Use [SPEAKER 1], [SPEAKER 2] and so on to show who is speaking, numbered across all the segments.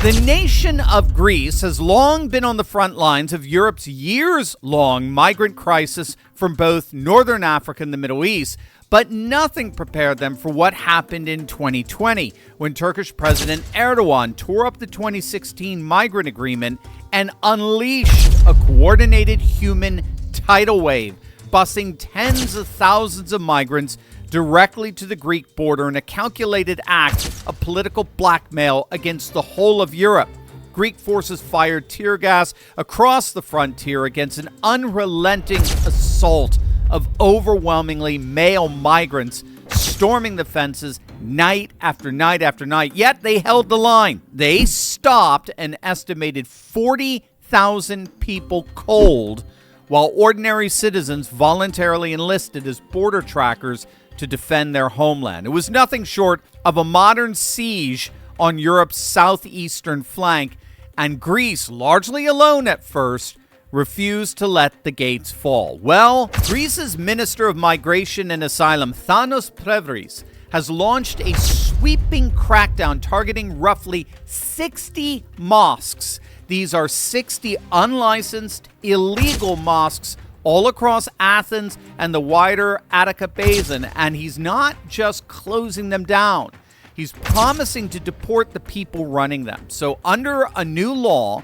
[SPEAKER 1] The nation of Greece has long been on the front lines of Europe's years-long migrant crisis from both northern Africa and the Middle East, but nothing prepared them for what happened in 2020 when Turkish President Erdogan tore up the 2016 migrant agreement and unleashed a coordinated human tidal wave, busing tens of thousands of migrants directly to the Greek border in a calculated act of political blackmail against the whole of Europe. Greek forces fired tear gas across the frontier against an unrelenting assault of overwhelmingly male migrants storming the fences night after night after night. Yet they held the line. They stopped an estimated 40,000 people cold, while ordinary citizens voluntarily enlisted as border trackers to defend their homeland. It was nothing short of a modern siege on Europe's southeastern flank, and Greece, largely alone at first, refused to let the gates fall. Well, Greece's Minister of Migration and Asylum, Thanos Plevris, has launched a sweeping crackdown targeting roughly 60 mosques. These are 60 unlicensed, illegal mosques all across Athens and the wider Attica Basin, and he's not just closing them down. He's promising to deport the people running them. So under a new law,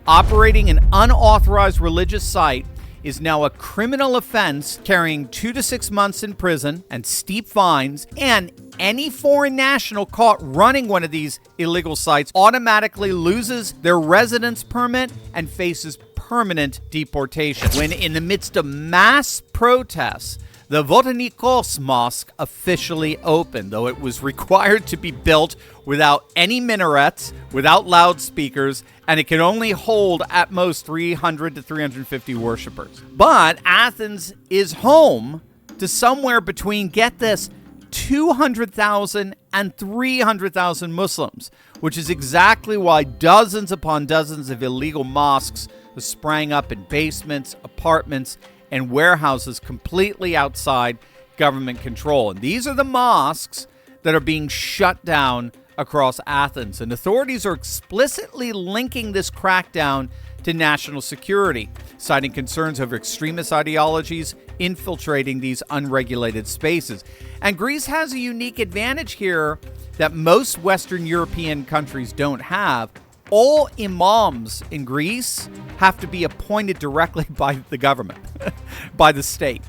[SPEAKER 1] operating an unauthorized religious site is now a criminal offense, carrying 2 to 6 months in prison and steep fines, and any foreign national caught running one of these illegal sites automatically loses their residence permit and faces permanent deportation. When in the midst of mass protests, the Votonikos Mosque officially opened, though it was required to be built without any minarets, without loudspeakers, and it can only hold at most 300 to 350 worshipers. But Athens is home to somewhere between, get this, 200,000 and 300,000 Muslims, which is exactly why dozens upon dozens of illegal mosques sprang up in basements, apartments, and warehouses completely outside government control. And these are the mosques that are being shut down across Athens. And authorities are explicitly linking this crackdown to national security, citing concerns over extremist ideologies infiltrating these unregulated spaces. And Greece has a unique advantage here that most Western European countries don't have. All imams in Greece have to be appointed directly by the government, by the state.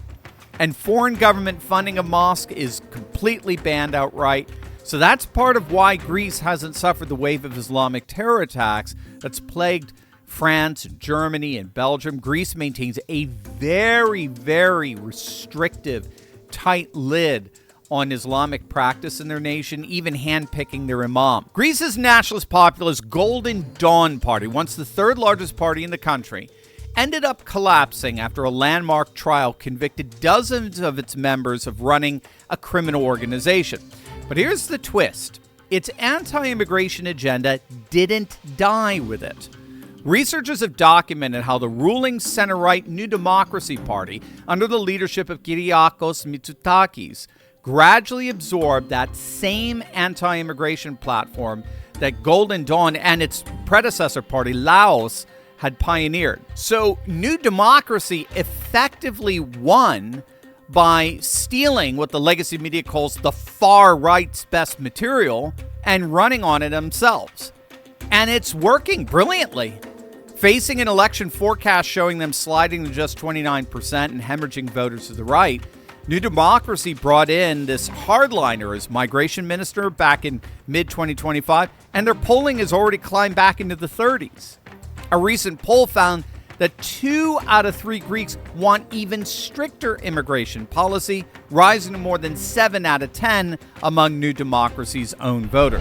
[SPEAKER 1] And foreign government funding of mosque is completely banned outright. So that's part of why Greece hasn't suffered the wave of Islamic terror attacks that's plagued France, Germany, and Belgium. Greece maintains a very, very restrictive, tight lid on Islamic practice in their nation, even handpicking their imam. Greece's nationalist populist Golden Dawn Party, once the third largest party in the country, ended up collapsing after a landmark trial convicted dozens of its members of running a criminal organization. But here's the twist. Its anti-immigration agenda didn't die with it. Researchers have documented how the ruling center-right New Democracy Party, under the leadership of Kyriakos Mitsotakis, gradually absorbed that same anti-immigration platform that Golden Dawn and its predecessor party, Laos, had pioneered. So New Democracy effectively won by stealing what the legacy media calls the far right's best material and running on it themselves. And it's working brilliantly. Facing an election forecast showing them sliding to just 29% and hemorrhaging voters to the right, New Democracy brought in this hardliner as migration minister back in mid-2025, and their polling has already climbed back into the 30s. A recent poll found that 2 out of 3 Greeks want even stricter immigration policy, rising to more than 7 out of 10 among New Democracy's own voters.